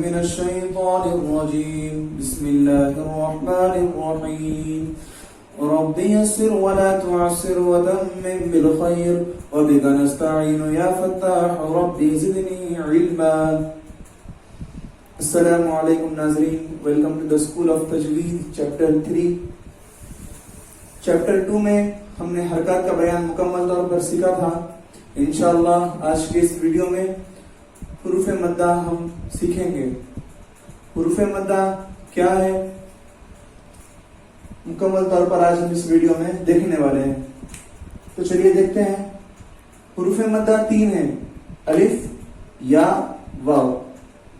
من الشيطان الرجيم بسم الله الرحمن الرحيم رب يسر ولا تعسر وتمم بالخير وبك نستعين يا فتاح رب زدني علما. السلام علیکم ناظرین، welcome to the school of تجوید چیپٹر 3. چیپٹر 2 میں ہم نے حرکات کا بیان مکمل طور پر سیکھا تھا. انشاءاللہ آج کے اس ویڈیو میں حروف مدہ ہم سیکھیں گے. حروف مدہ کیا ہے مکمل طور پر آج ہم اس ویڈیو میں دیکھنے والے ہیں. تو چلیے دیکھتے ہیں. حروف مدہ 3 ہیں: الف، یا، واو.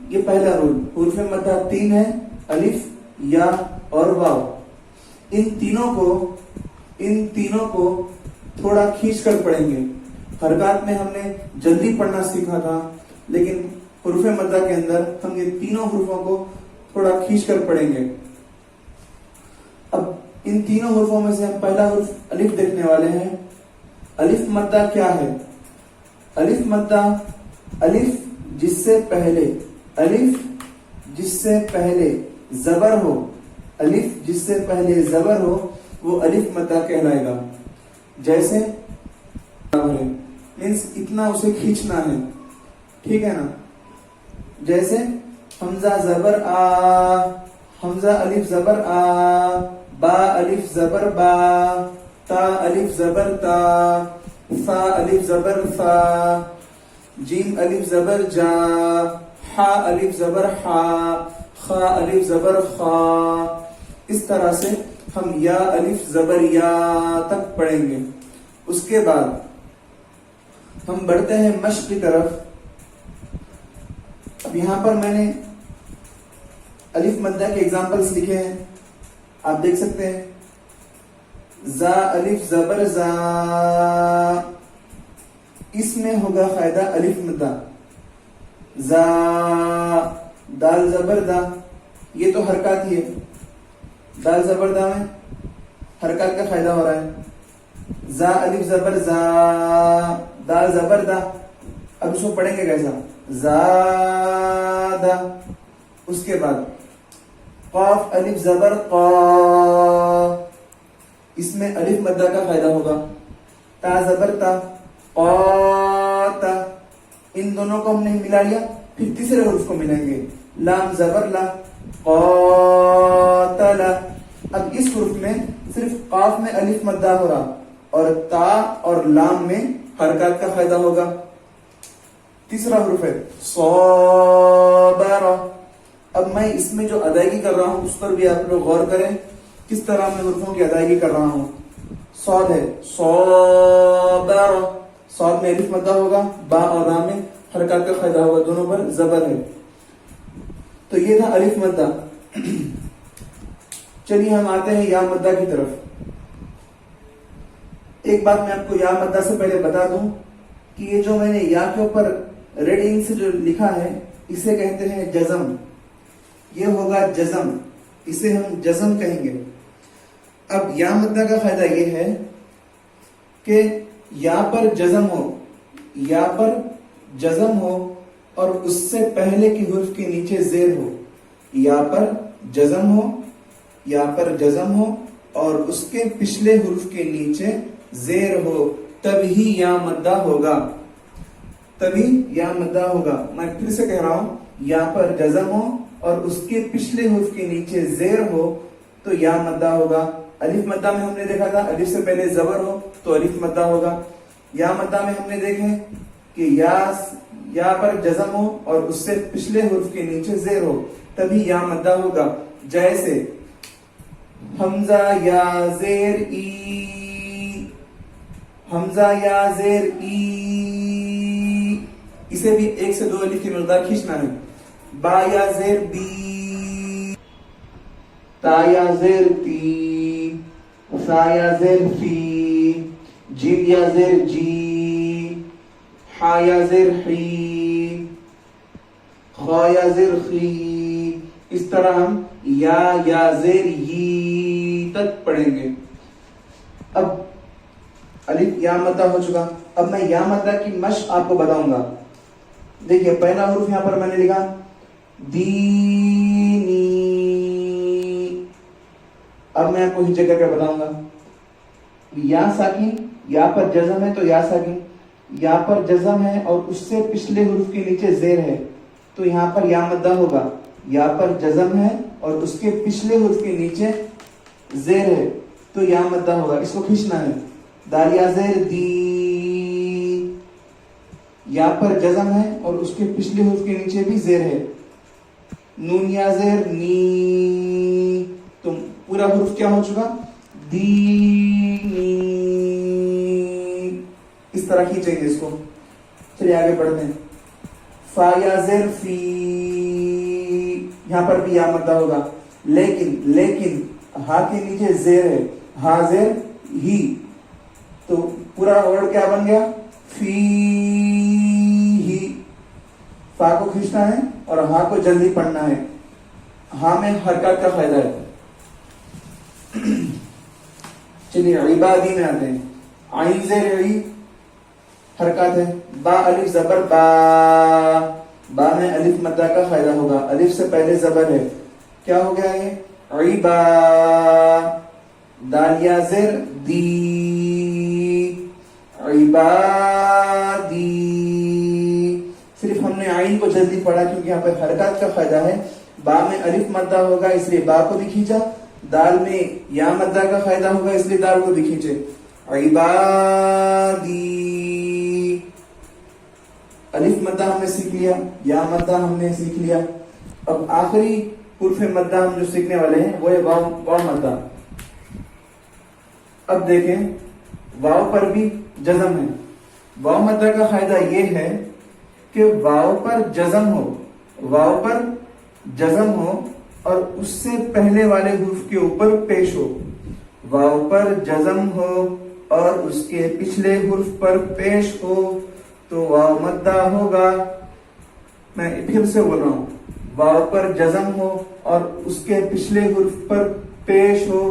یہ پہلا رول. حروف مدہ 3 ہے: الف، یا اور واو. ان تینوں کو تھوڑا کھینچ کر پڑھیں گے. حرکات میں ہم نے جلدی پڑھنا سیکھا تھا، لیکن حروف مدہ کے اندر ہم یہ تینوں حروفوں کو تھوڑا کھینچ کر پڑھیں گے. اب ان تینوں حروفوں میں سے ہم پہلا حرف الف دیکھنے والے ہیں. الف مدہ کیا ہے؟ الف مدہ الف جس سے پہلے زبر ہو، الف جس سے پہلے زبر ہو وہ الف مدہ کہلائے گا. جیسے مینس اتنا اسے کھینچنا ہے، ٹھیک ہے نا. جیسے حمزہ زبر آ، حمزہ الف زبر آ، با الف زبر با، تا الف زبر تا، ثا الف زبر ثا، جیم الف زبر جا، حا الف زبر حا، خا الف زبر خا. اس طرح سے ہم یا الف زبر یا تک پڑھیں گے. اس کے بعد ہم بڑھتے ہیں مشق کی طرف. اب یہاں پر میں نے الف مدہ کے ایگزامپلس لکھے ہیں، آپ دیکھ سکتے ہیں. زا الف زبر زا، اس میں ہوگا قاعدہ الف مدہ. زا، دال زبر دا، یہ تو حرکات ہی ہے. دال زبر دا میں حرکات کا فائدہ ہو رہا ہے. زا الف زبر زا، دال زبر دا. اب اس کو پڑھیں گے کیسا؟ زادہ. اس کے بعد قاف الف زبر قا، اس میں الف مدہ کا فائدہ ہوگا. تا زبر تا، قاتا. ان دونوں کو ہم نے ملا لیا. پھر تیسرے حرف کو ملائیں گے. لام زبر لا، قاتلا. اب اس حرف میں صرف قاف میں الف مدہ ہو رہا اور تا اور لام میں حرکات کا فائدہ ہوگا. تیسرا حرف ہے صابر. اب میں اس میں جو ادائیگی کر رہا ہوں اس پر بھی آپ لوگ غور کریں کس طرح میں حروفوں کی ادائیگی کر رہا ہوں. صاد ہے صابر، صاد میں الف مدہ ہوگا، با اور را میں حرکات کا فائدہ ہوگا، دونوں پر زبر ہے. تو یہ تھا الف مدہ. چلیے ہم آتے ہیں یا مدہ کی طرف. ایک بات میں آپ کو یا مدہ سے پہلے بتا دوں کہ یہ جو میں نے یا کے اوپر ریڈ انک سے جو لکھا ہے اسے کہتے ہیں جزم. یہ ہوگا جزم، اسے ہم جزم کہیں گے. اب یا مدہ کا فائدہ یہ ہے کہ یا پر جزم ہو، یا پر جزم ہو اور اس سے پہلے کی حرف کے نیچے زیر ہو. یا پر جزم ہو، یا پر جزم ہو اور اس کے پچھلے حرف کے نیچے زیر ہو، تبھی یا مدہ ہوگا. تبھی یا مدہ ہوگا. میں پھر سے کہہ رہا ہوں، یا پر جزم ہو اور اس کے پچھلے حرف کے نیچے زیر ہو تو یا مدہ ہوگا. الف مدہ میں ہم نے دیکھا تھا الف سے پہلے زبر ہو تو الف مدہ ہوگا. یا مدہ میں ہم نے دیکھے کہ یا پر جزم ہو اور اس سے پچھلے حرف کے نیچے زیر ہو تبھی یا مدہ ہوگا. جیسے حمزہ یا زیر ای، حمزہ یا زیر ای، اسے بھی 1 سے 2 الف کی مقدار کھینچنا ہے. با یا زیر بی، تا یا زیر تی، سا یا زیر فی، جیم یا زیر جی، حا یا زیر حی، خا یا زیر خی. اس طرح ہم یا زیر ی تک پڑھیں گے. اب الف یا مدہ ہو چکا. اب میں یا مدہ کی مشق آپ کو بتاؤں گا. دیکھیے پہلا حرف یہاں پر میں نے لکھا دینی. اب میں آپ کو ہجے کر کے بتاؤں گا. یا ساکن, یا پر جزم ہے تو یا ساکن, یا پر جزم ہے اور اس سے پچھلے حرف کے نیچے زیر ہے تو یہاں پر یا مدہ ہوگا. یا پر جزم ہے اور اس کے پچھلے حرف کے نیچے زیر ہے تو یا مدہ ہوگا. اس کو کھینچنا ہے. دال یا زیر دی, یا پر جزم ہے اور اس کے پچھلے حرف کے نیچے بھی زیر ہے. نون یا زیر نی, تو پورا حرف کیا ہو چکا؟ دینی. اس طرح کھینچیں گے اس کو. چلیے آگے بڑھتے ہیں. فا یا زیر فی, یہاں پر بھی یا مدہ ہوگا لیکن ہا کے نیچے زیر ہے. ہا زیر ہی, تو پورا ورڈ کیا بن گیا؟ فی ہی. فا کو کھینچنا ہے اور ہا کو جلدی پڑھنا ہے. ہا میں حرکات کا فائدہ ہے. چلیے عبادی میں آتے ہیں. عین زیر عی حرکات ہے. با الف زبر با, با میں الف مدہ کا فائدہ ہوگا. الف سے پہلے زبر ہے. کیا ہو گیا یہ؟ عبا. دال یا زیر دی, عبادی. صرف ہم نے عین کو جلدی پڑھا کیونکہ یہاں پہ حرکات کا فائدہ ہے. با میں الف مدہ ہوگا اس لیے با کو بھی کھینچا. دال میں یا مدہ کا فائدہ ہوگا اس لیے دال کو بھی کھینچے. عبادی. الف مدہ ہم نے سیکھ لیا, یا مدہ ہم نے سیکھ لیا. اب آخری حرف مدہ ہم جو سیکھنے والے ہیں وہ ہے واو مدہ. اب دیکھیں واو پر بھی جزم ہے. واو مدہ کا فائدہ یہ ہے کہ واو پر جزم ہو, واو پر جزم ہو اور اس سے پہلے والے حرف کے اوپر پیش ہو. واو پر جزم ہو اور اس کے پچھلے حرف پر پیش ہو تو واو مدہ ہوگا. میں پھر سے بول رہا ہوں. واو پر جزم ہو اور اس کے پچھلے حرف پر پیش ہو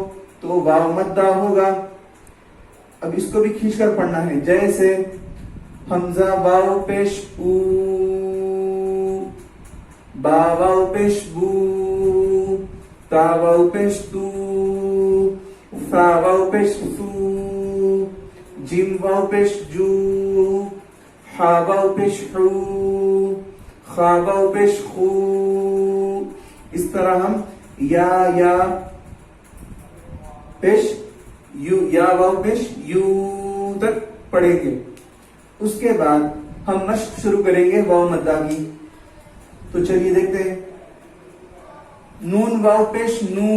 تو واو مدہ ہوگا. اب اس کو بھی کھینچ کر پڑھنا ہے. جیسے حمزہ واو پیش او, با واو پیش بو, تا واو پیش تو, فا واو پیش سو, جیم واو پیش جو, حا واو پیش حو, خا واو پیش خو. اس طرح ہم یا پیش یو, یا واو پیش یو تک پڑھیں گے. اس کے بعد ہم مشق شروع کریں گے واو مدہ کی. تو چلیے دیکھتے ہیں. نون واو پیش نو,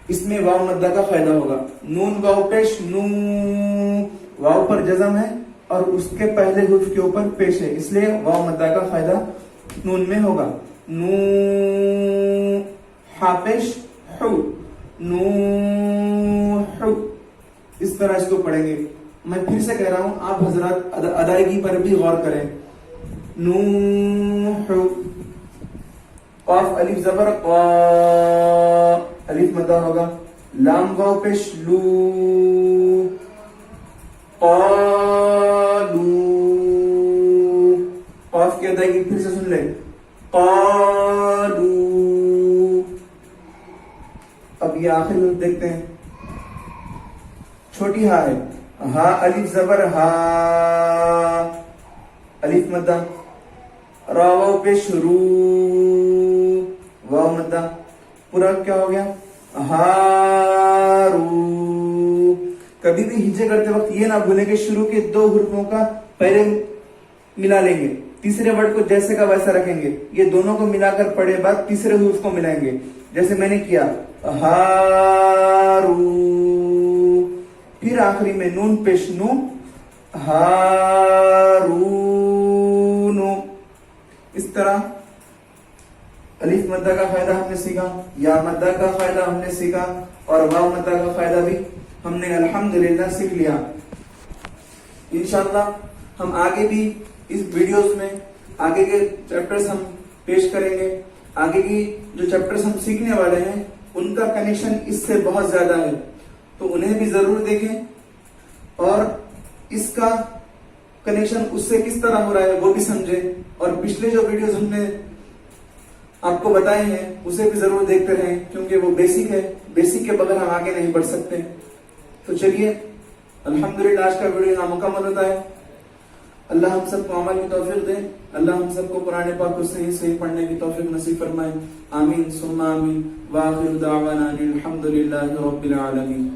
اس میں واو مدہ کا فائدہ ہوگا. نون واو پیش نو, واو پر جزم ہے اور اس کے پہلے حرف کے اوپر پیش ہے اس لیے واو مدہ کا فائدہ نون میں ہوگا. نو ہا پیش حو, نو حو. اس طرح اس کو پڑھیں گے. میں پھر سے کہہ رہا ہوں, آپ حضرات ادائیگی پر بھی غور کریں. نو حو. قاف الف زبر قا, الف مدہ ہوگا. لام واو پیش لو, قالو. قاف کی ادائیگی پھر سے سن لیں. قالو. اب یہ آخر دیکھتے ہیں. چھوٹی ہا ہے. ہا الف زبر ہا, الف مدہ. را واو پیش رو, واو مدہ. پورا کیا ہو گیا؟ ہارو. کبھی بھی ہجے کرتے وقت یہ نہ بھولیں کہ شروع کے دو حرفوں کا پہلے ملا لیں گے, تیسرے ورڈ کو جیسے کا ویسا رکھیں گے. یہ دونوں کو ملا کر پڑھے بعد تیسرے حرف کو ملائیں گے جیسے میں نے کیا ہارو. پھر آخری میں نون پیش نو, ہارونو. اس طرح الف مدہ کا فائدہ ہم نے سیکھا, یا مدہ کا فائدہ ہم نے سیکھا اور واو مدہ کا فائدہ بھی ہم نے الحمدللہ سیکھ لیا. انشاءاللہ ہم آگے بھی اس ویڈیوز میں آگے کے چیپٹرز ہم پیش کریں گے. آگے کی جو چیپٹرز ہم سیکھنے والے ہیں ان کا کنیکشن اس سے بہت زیادہ ہے, تو انہیں بھی ضرور دیکھیں اور اس کا کنیکشن اس سے کس طرح ہو رہا ہے وہ بھی سمجھے, اور پچھلے جو ویڈیوز ہم نے آپ کو بتائے ہیں اسے بھی ضرور دیکھتے رہیں, کیونکہ وہ بیسک ہے, بیسک کے بغیر ہم آگے نہیں بڑھ سکتے. تو چلیے الحمدللہ آج کا ویڈیو یہاں مکمل ہوتا ہے. اللہ ہم سب کو عمل کی توفیق دے, اللہ ہم سب کو قرآن پاک کو صحیح صحیح پڑھنے کی توفیق نصیب فرمائے. آمین ثم آمین. وآخر دعوانا الحمدللہ رب العالمین.